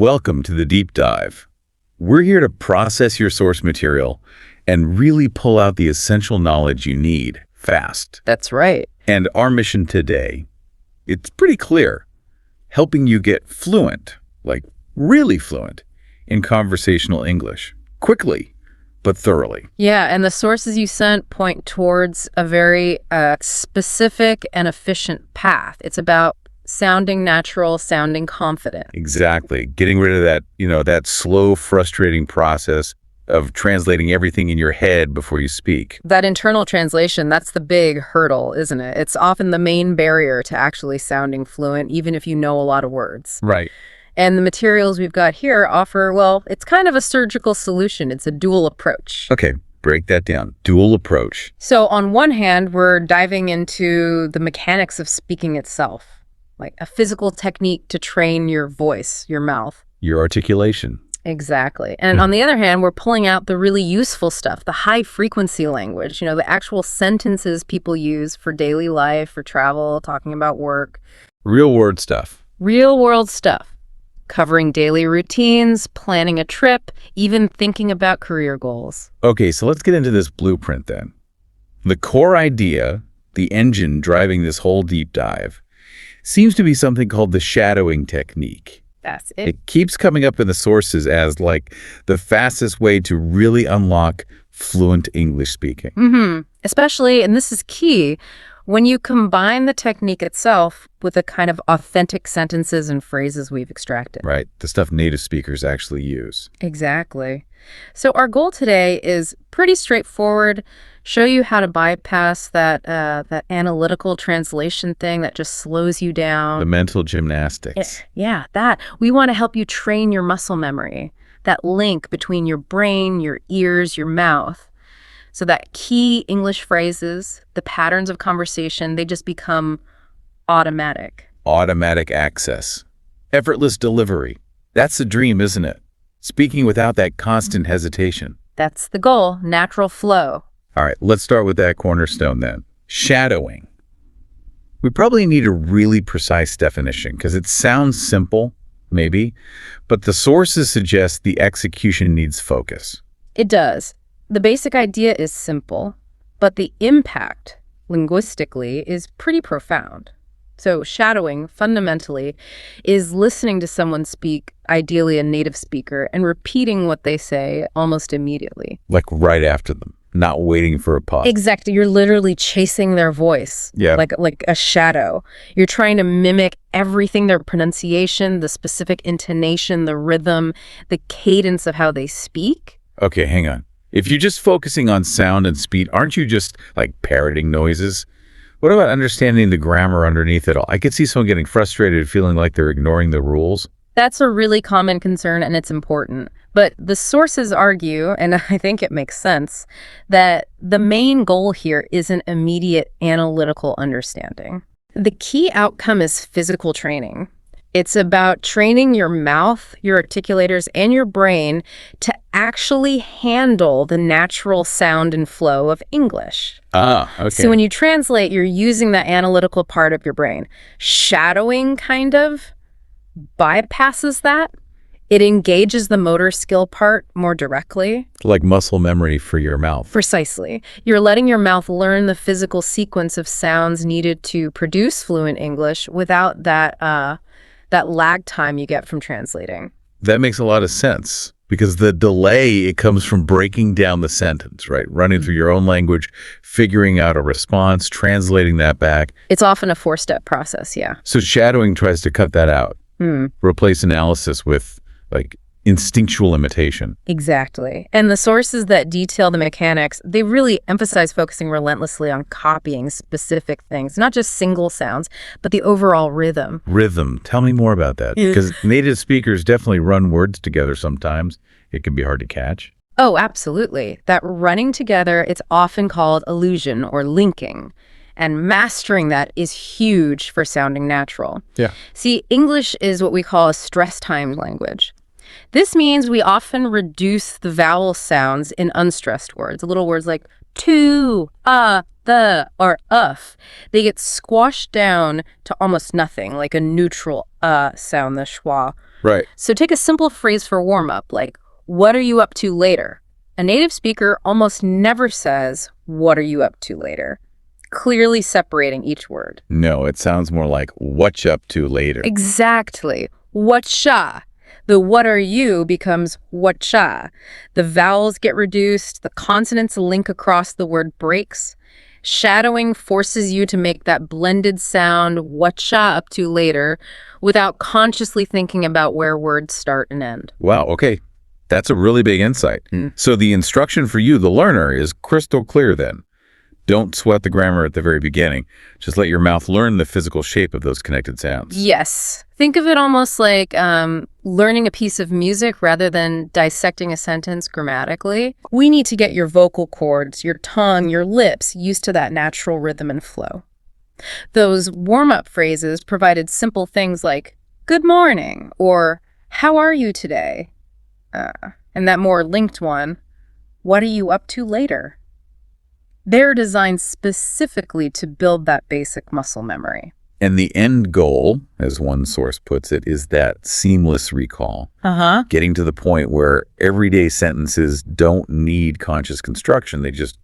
Welcome to the deep dive. We're here to process your source material and really pull out the essential knowledge you need fast. That's right. And our mission today, it's pretty clear, helping you get fluent, like really fluent, in conversational English, quickly, but thoroughly. Yeah, and the sources you sent point towards a very specific and efficient path. It's about sounding natural, sounding confident. Exactly. Getting rid of that, that slow, frustrating process of translating everything in your head before you speak. That internal translation, that's the big hurdle, isn't it? It's often the main barrier to actually sounding fluent, even if you know a lot of words. Right. And the materials we've got here offer, well, it's kind of a surgical solution. It's a dual approach. Okay, break that down. Dual approach. So on one hand, we're diving into the mechanics of speaking itself, like a physical technique to train your voice, your mouth. Your articulation. Exactly. And on the other hand, we're pulling out the really useful stuff, the high frequency language, the actual sentences people use for daily life, for travel, talking about work. Real world stuff. Real world stuff. Covering daily routines, planning a trip, even thinking about career goals. Okay, so let's get into this blueprint then. The core idea, the engine driving this whole deep dive, seems to be something called the shadowing technique. That's it. It keeps coming up in the sources as like the fastest way to really unlock fluent English speaking. Especially, and this is key, when you combine the technique itself with the kind of authentic sentences and phrases we've extracted. Right, the stuff native speakers actually use. Exactly. So our goal today is pretty straightforward. Show you how to bypass that analytical translation thing that just slows you down. The mental gymnastics. Yeah, that. We want to help you train your muscle memory, that link between your brain, your ears, your mouth. So that key English phrases, the patterns of conversation, they just become automatic. Automatic access. Effortless delivery. That's the dream, isn't it? Speaking without that constant hesitation. That's the goal, natural flow. All right, let's start with that cornerstone then. Shadowing. We probably need a really precise definition because it sounds simple, maybe, but the sources suggest the execution needs focus. It does. The basic idea is simple, but the impact, linguistically, is pretty profound. So shadowing, fundamentally, is listening to someone speak, ideally a native speaker, and repeating what they say almost immediately. Like right after them, not waiting for a pause. Exactly. You're literally chasing their voice, like a shadow. You're trying to mimic everything, their pronunciation, the specific intonation, the rhythm, the cadence of how they speak. Okay, hang on. If you're just focusing on sound and speed, aren't you just like parroting noises? What about understanding the grammar underneath it all? I could see someone getting frustrated, feeling like they're ignoring the rules. That's a really common concern, and it's important. But the sources argue, and I think it makes sense, that the main goal here isn't immediate analytical understanding. The key outcome is physical training. It's about training your mouth, your articulators, and your brain to actually handle the natural sound and flow of English. Okay. So when you translate, you're using the analytical part of your brain. Shadowing kind of bypasses that. It engages the motor skill part more directly. Like muscle memory for your mouth. Precisely. You're letting your mouth learn the physical sequence of sounds needed to produce fluent English without that lag time you get from translating. That makes a lot of sense because the delay, it comes from breaking down the sentence, right? Running through your own language, figuring out a response, translating that back. It's often a 4-step process, yeah. So shadowing tries to cut that out. Replace analysis with like instinctual imitation. Exactly. And the sources that detail the mechanics, they really emphasize focusing relentlessly on copying specific things, not just single sounds, but the overall rhythm. Rhythm. Tell me more about that. Because native speakers definitely run words together sometimes. It can be hard to catch. Oh, absolutely. That running together, it's often called allusion or linking. And mastering that is huge for sounding natural. Yeah. See, English is what we call a stress-timed language. This means we often reduce the vowel sounds in unstressed words. Little words like to, the, or they get squashed down to almost nothing, like a neutral sound, the schwa. Right. So take a simple phrase for warm-up, like, what are you up to later? A native speaker almost never says, what are you up to later? Clearly separating each word. No, it sounds more like what you up to later. Exactly. Whatcha? The what are you becomes whatcha. The vowels get reduced, the consonants link across the word breaks. Shadowing forces you to make that blended sound whatcha up to later without consciously thinking about where words start and end. Wow, okay. That's a really big insight. So the instruction for you, the learner, is crystal clear then. Don't sweat the grammar at the very beginning. Just let your mouth learn the physical shape of those connected sounds. Yes. Think of it almost like learning a piece of music rather than dissecting a sentence grammatically. We need to get your vocal cords, your tongue, your lips used to that natural rhythm and flow. Those warm-up phrases provided simple things like, good morning, or how are you today? And that more linked one, what are you up to later? They're designed specifically to build that basic muscle memory. And the end goal, as one source puts it, is that seamless recall. Getting to the point where everyday sentences don't need conscious construction. They just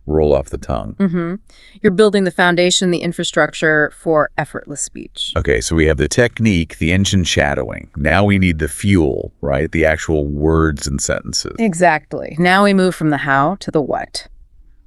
roll off the tongue. You're building the foundation, the infrastructure for effortless speech. Okay, so we have the technique, the engine shadowing. Now we need the fuel, right? The actual words and sentences. Exactly. Now we move from the how to the what.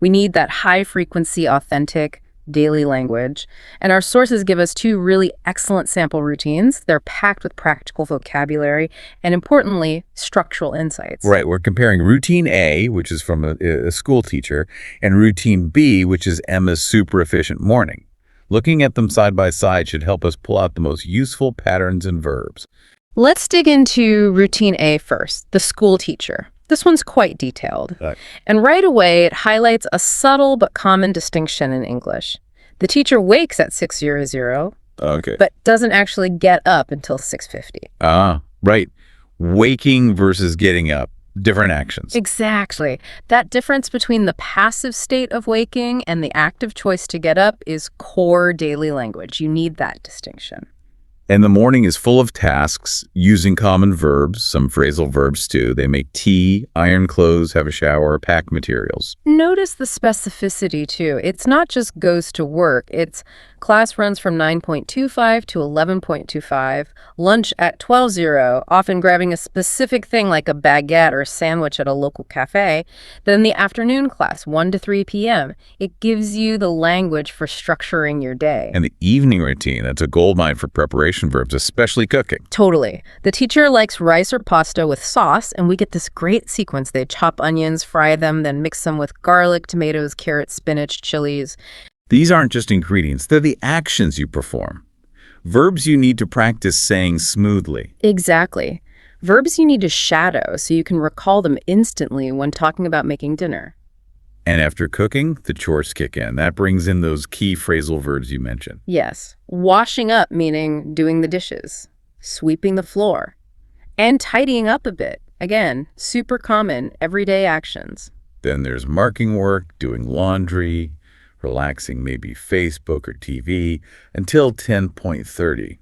We need that high-frequency, authentic, daily language. And our sources give us two really excellent sample routines. They're packed with practical vocabulary and, importantly, structural insights. Right. We're comparing routine A, which is from a school teacher, and routine B, which is Emma's super efficient morning. Looking at them side by side should help us pull out the most useful patterns and verbs. Let's dig into routine A first, the school teacher. This one's quite detailed. And right away, it highlights a subtle but common distinction in English. The teacher wakes at 6:00, but doesn't actually get up until 6:50. Right. Waking versus getting up. Different actions. Exactly. That difference between the passive state of waking and the active choice to get up is core daily language. You need that distinction. And the morning is full of tasks using common verbs, some phrasal verbs too. They make tea, iron clothes, have a shower, pack materials. Notice the specificity too. It's not just goes to work. It's class runs from 9:25 to 11:25, lunch at 12:00, often grabbing a specific thing like a baguette or a sandwich at a local cafe. Then the afternoon class, 1 to 3 p.m. It gives you the language for structuring your day. And the evening routine, that's a goldmine for preparation verbs, especially cooking. Totally. The teacher likes rice or pasta with sauce, and we get this great sequence. They chop onions, fry them, then mix them with garlic, tomatoes, carrots, spinach, chilies. These aren't just ingredients, they're the actions you perform. Verbs you need to practice saying smoothly. Exactly. Verbs you need to shadow so you can recall them instantly when talking about making dinner. And after cooking, the chores kick in. That brings in those key phrasal verbs you mentioned. Yes. Washing up, meaning doing the dishes, sweeping the floor, and tidying up a bit. Again, super common, everyday actions. Then there's marking work, doing laundry, relaxing maybe Facebook or TV until 10:30.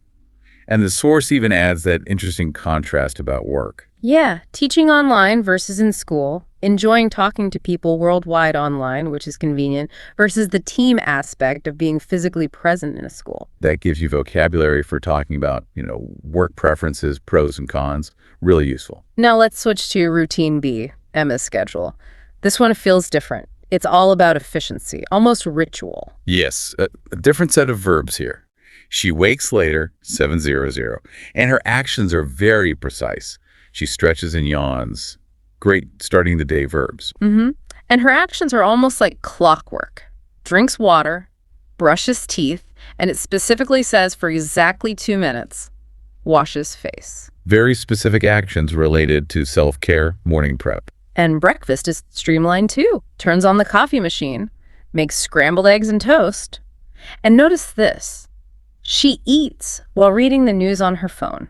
And the source even adds that interesting contrast about work. Yeah, teaching online versus in school, enjoying talking to people worldwide online, which is convenient, versus the team aspect of being physically present in a school. That gives you vocabulary for talking about, work preferences, pros and cons. Really useful. Now let's switch to routine B, Emma's schedule. This one feels different. It's all about efficiency, almost ritual. Yes, a different set of verbs here. She wakes later, 7:00, and her actions are very precise. She stretches and yawns. Great starting the day verbs. And her actions are almost like clockwork. Drinks water, brushes teeth, and it specifically says for exactly 2 minutes, washes face. Very specific actions related to self-care, morning prep. And breakfast is streamlined too. Turns on the coffee machine, makes scrambled eggs and toast. And notice this. She eats while reading the news on her phone.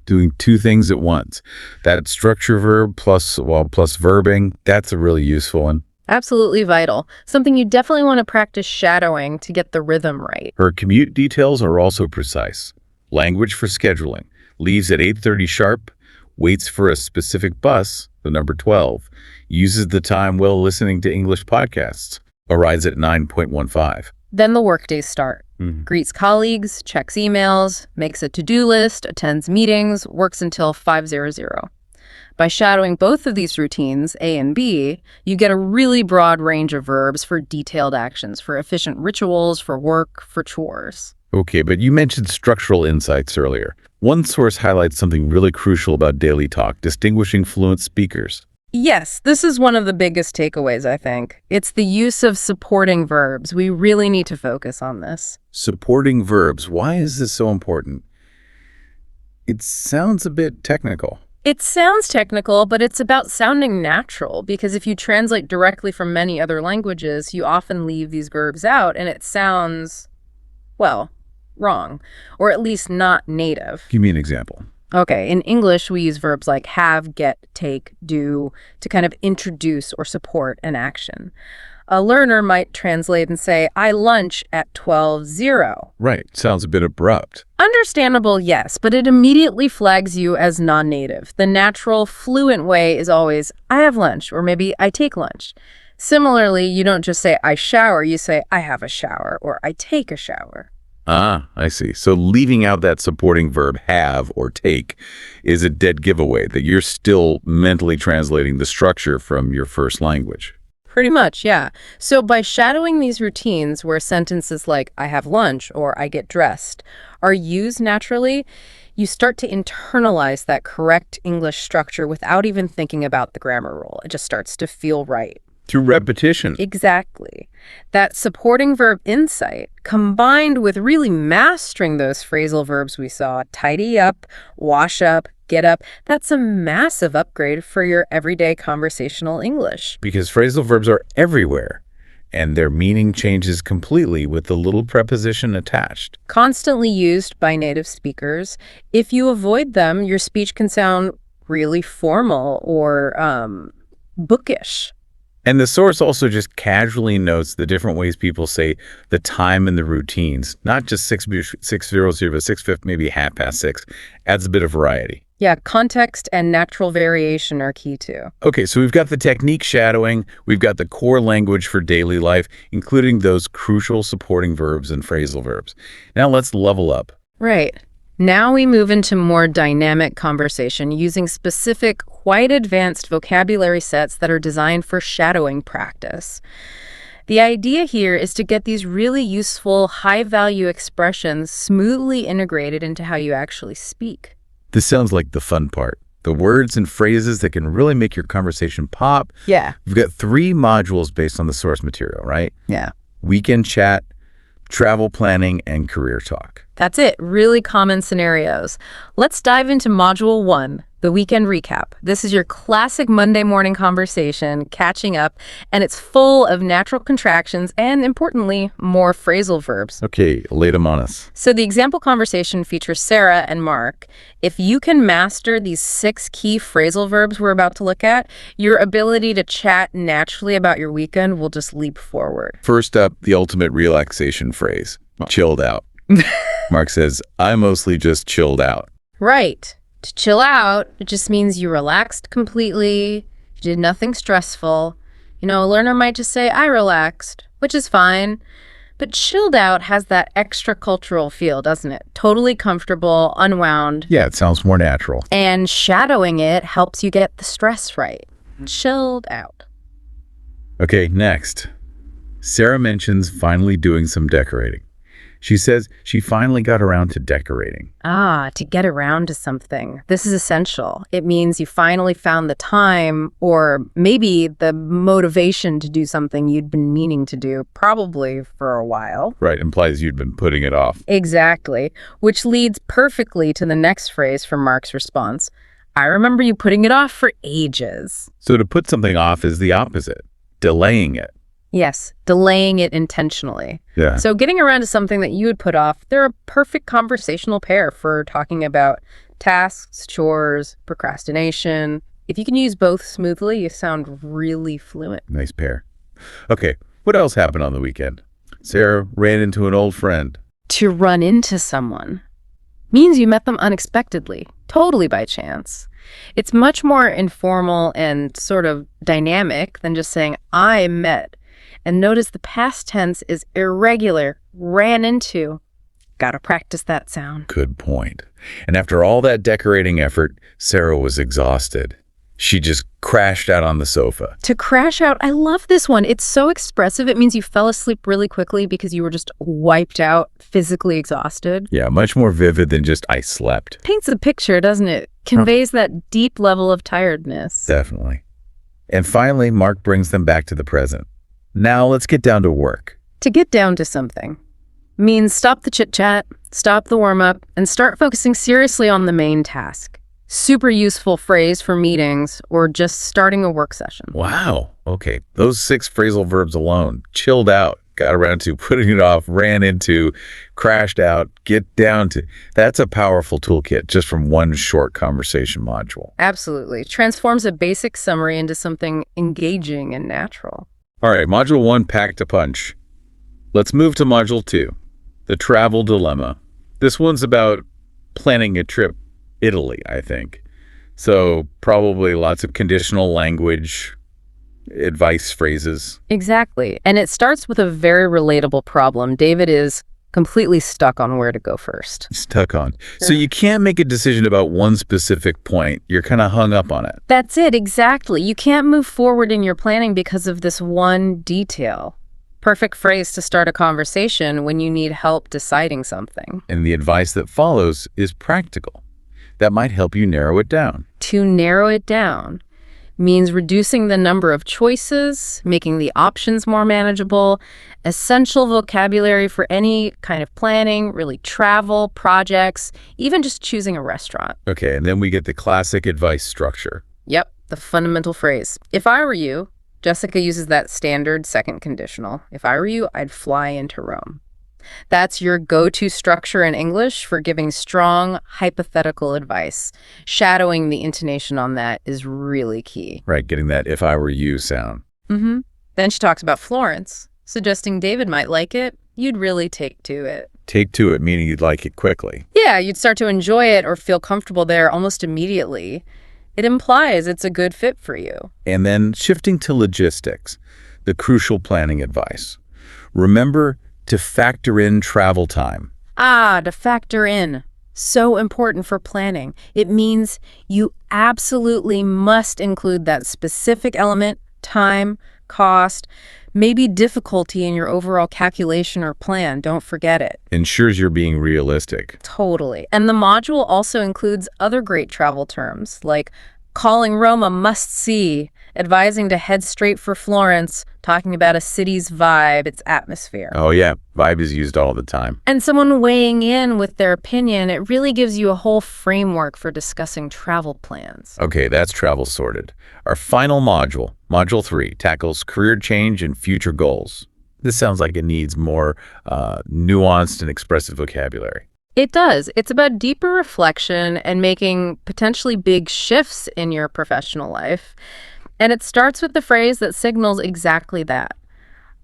Doing two things at once. That structure verb plus verbing, that's a really useful one. Absolutely vital. Something you definitely want to practice shadowing to get the rhythm right. Her commute details are also precise. Language for scheduling. leaves at 8:30 sharp, waits for a specific bus, the number 12, uses the time while listening to English podcasts, arrives at 9:15. Then the workdays start. Mhm. Greets colleagues, checks emails, makes a to-do list, attends meetings, works until 5:00. By shadowing both of these routines, A and B, you get a really broad range of verbs for detailed actions, for efficient rituals, for work, for chores. Okay, but you mentioned structural insights earlier. One source highlights something really crucial about daily talk, distinguishing fluent speakers. Yes, this is one of the biggest takeaways, I think. It's the use of supporting verbs. We really need to focus on this. Supporting verbs. Why is this so important? It sounds a bit technical. It sounds technical, but it's about sounding natural, because if you translate directly from many other languages, you often leave these verbs out, and it sounds, well, wrong, or at least not native. Give me an example. Okay, in English, we use verbs like have, get, take, do to kind of introduce or support an action. A learner might translate and say, I lunch at 12:00. Right. Sounds a bit abrupt. Understandable, yes, but it immediately flags you as non-native. The natural, fluent way is always, I have lunch, or maybe I take lunch. Similarly, you don't just say, I shower, you say, I have a shower, or I take a shower. Ah, I see. So leaving out that supporting verb have or take is a dead giveaway that you're still mentally translating the structure from your first language. Pretty much, yeah. So by shadowing these routines where sentences like, I have lunch, or I get dressed, are used naturally, you start to internalize that correct English structure without even thinking about the grammar rule. It just starts to feel right. Through repetition. Exactly. That supporting verb insight, combined with really mastering those phrasal verbs we saw, tidy up, wash up, get up, that's a massive upgrade for your everyday conversational English. Because phrasal verbs are everywhere, and their meaning changes completely with the little preposition attached. Constantly used by native speakers. If you avoid them, your speech can sound really formal or bookish. And the source also just casually notes the different ways people say the time in the routines, not just 6:00, 6:50, maybe 6:30, adds a bit of variety. Yeah, context and natural variation are key too. Okay, so we've got the technique shadowing, we've got the core language for daily life, including those crucial supporting verbs and phrasal verbs. Now let's level up. Right. Now we move into more dynamic conversation using specific, quite advanced vocabulary sets that are designed for shadowing practice. The idea here is to get these really useful, high-value expressions smoothly integrated into how you actually speak. This sounds like the fun part. The words and phrases that can really make your conversation pop. Yeah. We've got 3 modules based on the source material, right? Yeah. Weekend chat, travel planning, and career talk. That's it. Really common scenarios. Let's dive into Module 1, the weekend recap. This is your classic Monday morning conversation, catching up, and it's full of natural contractions and, importantly, more phrasal verbs. Okay, lay them on us. So the example conversation features Sarah and Mark. If you can master these 6 key phrasal verbs we're about to look at, your ability to chat naturally about your weekend will just leap forward. First up, the ultimate relaxation phrase, chilled out. Mark says, I mostly just chilled out. Right. To chill out, it just means you relaxed completely, you did nothing stressful. You know, a learner might just say, I relaxed, which is fine. But chilled out has that extra cultural feel, doesn't it? Totally comfortable, unwound. Yeah, it sounds more natural. And shadowing it helps you get the stress right. Chilled out. Okay, next. Sarah mentions finally doing some decorating. She says she finally got around to decorating. To get around to something. This is essential. It means you finally found the time or maybe the motivation to do something you'd been meaning to do, probably for a while. Right, implies you'd been putting it off. Exactly, which leads perfectly to the next phrase from Mark's response. I remember you putting it off for ages. So to put something off is the opposite, delaying it. Yes, delaying it intentionally. Yeah. So getting around to something that you would put off, they're a perfect conversational pair for talking about tasks, chores, procrastination. If you can use both smoothly, you sound really fluent. Nice pair. Okay, what else happened on the weekend? Sarah ran into an old friend. To run into someone means you met them unexpectedly, totally by chance. It's much more informal and sort of dynamic than just saying, I met. And notice the past tense is irregular, ran into. Gotta practice that sound. Good point. And after all that decorating effort, Sarah was exhausted. She just crashed out on the sofa. To crash out, I love this one. It's so expressive. It means you fell asleep really quickly because you were just wiped out, physically exhausted. Yeah, much more vivid than just I slept. Paints a picture, doesn't it? Conveys that deep level of tiredness. Definitely. And finally, Mark brings them back to the present. Now let's get down to work. To get down to something means stop the chit-chat, stop the warm-up, and start focusing seriously on the main task. Super useful phrase for meetings or just starting a work session. Wow. Okay. Those 6 phrasal verbs alone. Chilled out, got around to, putting it off, ran into, crashed out, get down to. That's a powerful toolkit just from one short conversation module. Absolutely. Transforms a basic summary into something engaging and natural. All right. Module 1 packed a punch. Let's move to module 2, the travel dilemma. This one's about planning a trip. Italy, I think. So probably lots of conditional language, advice phrases. Exactly. And it starts with a very relatable problem. David is completely stuck on where to go first. Stuck on. So you can't make a decision about one specific point. You're kind of hung up on it. That's it, exactly. You can't move forward in your planning because of this one detail. Perfect phrase to start a conversation when you need help deciding something. And the advice that follows is practical. That might help you narrow it down. To narrow it down means reducing the number of choices, making the options more manageable, essential vocabulary for any kind of planning, really travel, projects, even just choosing a restaurant. Okay, and then we get the classic advice structure. Yep, the fundamental phrase. If I were you, Jessica uses that standard second conditional. If I were you, I'd fly into Rome. That's your go-to structure in English for giving strong, hypothetical advice. Shadowing the intonation on that is really key. Right, getting that if I were you sound. Then she talks about Florence, suggesting David might like it. You'd really take to it. Take to it, meaning you'd like it quickly. Yeah, you'd start to enjoy it or feel comfortable there almost immediately. It implies it's a good fit for you. And then shifting to logistics, the crucial planning advice. Remember to factor in travel time. To factor in. So important for planning. It means you absolutely must include that specific element, time, cost, maybe difficulty in your overall calculation or plan. Don't forget it. Ensures you're being realistic. Totally. And the module also includes other great travel terms, like calling Rome a must-see, advising to head straight for Florence, talking about a city's vibe, its atmosphere. Oh yeah, vibe is used all the time. And someone weighing in with their opinion, it really gives you a whole framework for discussing travel plans. Okay, that's travel sorted. Our final module, module 3, tackles career change and future goals. This sounds like it needs more nuanced and expressive vocabulary. It does. It's about deeper reflection and making potentially big shifts in your professional life. And it starts with the phrase that signals exactly that.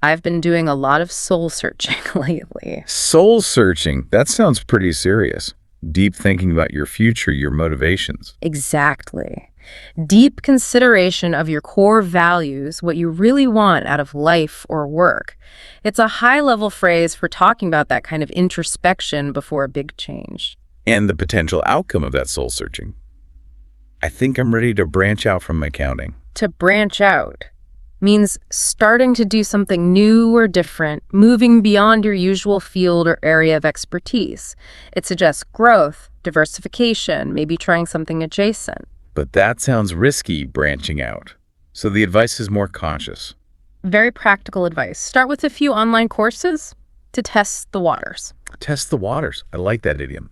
I've been doing a lot of soul searching lately. Soul searching, that sounds pretty serious. Deep thinking about your future, your motivations. Exactly. Deep consideration of your core values, what you really want out of life or work. It's a high-level phrase for talking about that kind of introspection before a big change. And the potential outcome of that soul searching. I think I'm ready to branch out from accounting. To branch out means starting to do something new or different, moving beyond your usual field or area of expertise. It suggests growth, diversification, maybe trying something adjacent. But that sounds risky, branching out. So the advice is more cautious. Very practical advice. Start with a few online courses to test the waters. Test the waters. I like that idiom.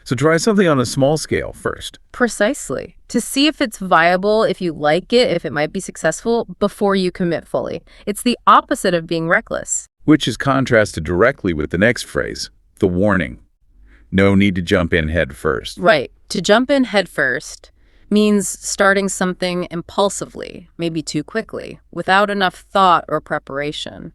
So try something on a small scale first. Precisely. To see if it's viable, if you like it, if it might be successful, before you commit fully. It's the opposite of being reckless. Which is contrasted directly with the next phrase, the warning. No need to jump in head first. Right. To jump in head first means starting something impulsively, maybe too quickly, without enough thought or preparation.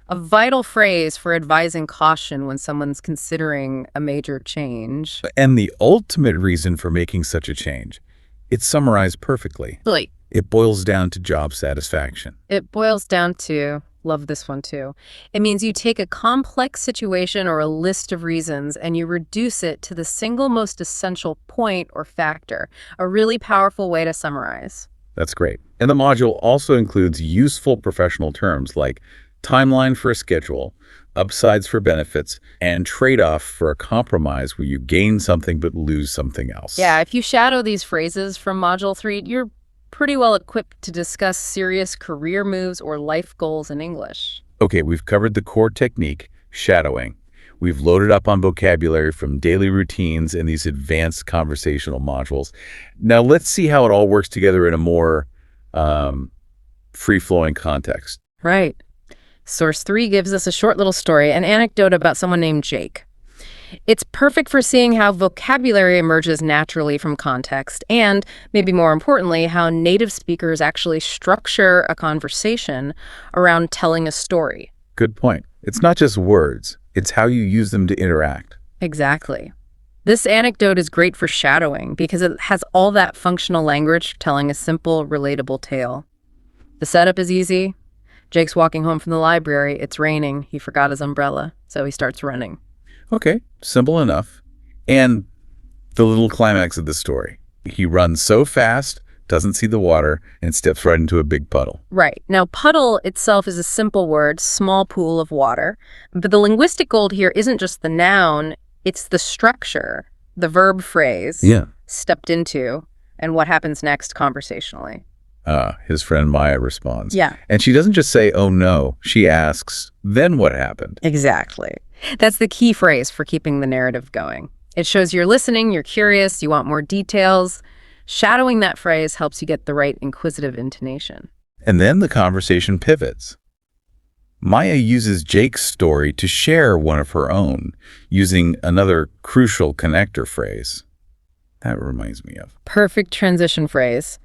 A vital phrase for advising caution when someone's considering a major change. And the ultimate reason for making such a change, it's summarized perfectly. Like, It boils down to job satisfaction. it boils down to, love this one too, it means you take a complex situation or a list of reasons and you reduce it to the single most essential point or factor. A really powerful way to summarize. That's great. And the module also includes useful professional terms like timeline for a schedule, upsides for benefits, and trade-off for a compromise where you gain something but lose something else. Yeah, if you shadow these phrases from Module 3, you're pretty well equipped to discuss serious career moves or life goals in English. Okay, we've covered the core technique, shadowing. We've loaded up on vocabulary from daily routines and these advanced conversational modules. Now let's see how it all works together in a more free-flowing context. Right. Source 3 gives us a short little story, an anecdote about someone named Jake. It's perfect for seeing how vocabulary emerges naturally from context and, maybe more importantly, how native speakers actually structure a conversation around telling a story. Good point. It's not just words. It's how you use them to interact. Exactly. This anecdote is great for shadowing because it has all that functional language telling a simple, relatable tale. The setup is easy. Jake's walking home from the library. It's raining. He forgot his umbrella, so he starts running. Okay, simple enough. And the little climax of the story. He runs so fast, doesn't see the water, and steps right into a big puddle. Right. Now, puddle itself is a simple word, small pool of water. But the linguistic gold here isn't just the noun, it's the structure, the verb phrase, stepped into, and what happens next conversationally. His friend Maya responds. Yeah. And she doesn't just say, oh no, she asks, then what happened? Exactly. That's the key phrase for keeping the narrative going. It shows you're listening, you're curious, you want more details. Shadowing that phrase helps you get the right inquisitive intonation. And then the conversation pivots. Maya uses Jake's story to share one of her own, using another crucial connector phrase. That reminds me of. Perfect transition phrase.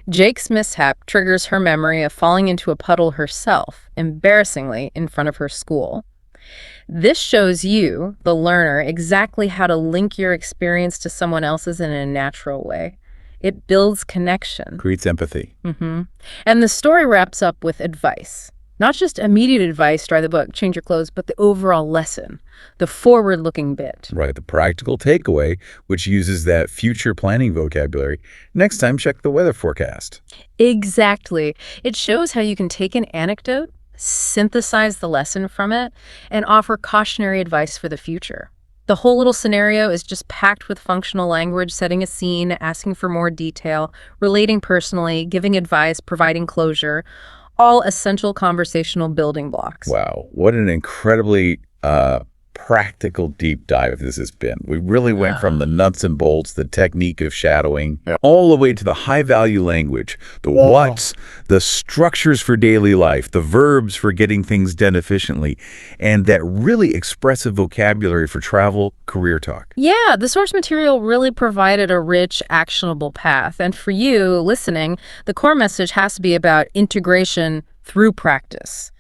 Jake's mishap triggers her memory of falling into a puddle herself, embarrassingly, in front of her school. This shows you, the learner, exactly how to link your experience to someone else's in a natural way. It builds connection. Creates empathy. And the story wraps up with advice. Not just immediate advice, try the book, change your clothes, but the overall lesson, the forward-looking bit. Right, the practical takeaway, which uses that future planning vocabulary. Next time, check the weather forecast. Exactly. It shows how you can take an anecdote, synthesize the lesson from it, and offer cautionary advice for the future. The whole little scenario is just packed with functional language, setting a scene, asking for more detail, relating personally, giving advice, providing closure, all essential conversational building blocks. Wow, what an incredibly practical deep dive this has been. We really went from the nuts and bolts, the technique of shadowing, all the way to the high-value language, the whats, the structures for daily life, the verbs for getting things done efficiently, and that really expressive vocabulary for travel, career talk. Yeah, the source material really provided a rich, actionable path. And for you, listening, the core message has to be about integration through practice,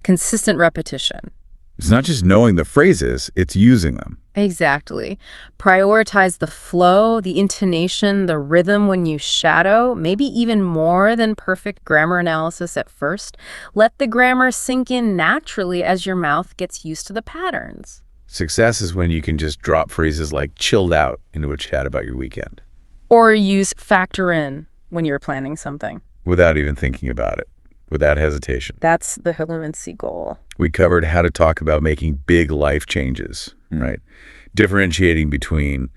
consistent repetition. It's not just knowing the phrases, it's using them. Exactly. Prioritize the flow, the intonation, the rhythm when you shadow, maybe even more than perfect grammar analysis at first. Let the grammar sink in naturally as your mouth gets used to the patterns. Success is when you can just drop phrases like chilled out into a chat about your weekend. Or use factor in when you're planning something. Without even thinking about it. Without hesitation. That's the fluency goal. We covered how to talk about making big life changes, right? Differentiating between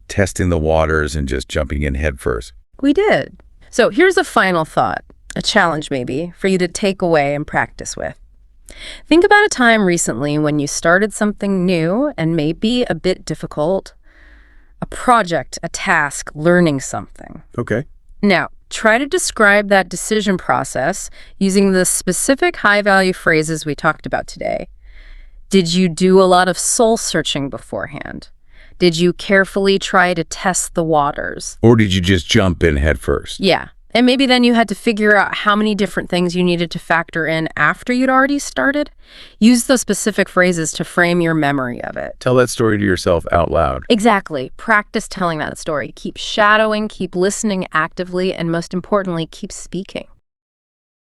testing the waters and just jumping in head first. We did. So here's a final thought, a challenge maybe, for you to take away and practice with. Think about a time recently when you started something new and maybe a bit difficult. A project, a task, learning something. Okay. Now, try to describe that decision process using the specific high-value phrases we talked about today. Did you do a lot of soul-searching beforehand? Did you carefully try to test the waters? Or did you just jump in head first? Yeah. And maybe then you had to figure out how many different things you needed to factor in after you'd already started. Use those specific phrases to frame your memory of it. Tell that story to yourself out loud. Exactly. Practice telling that story. Keep shadowing, keep listening actively, and most importantly, keep speaking.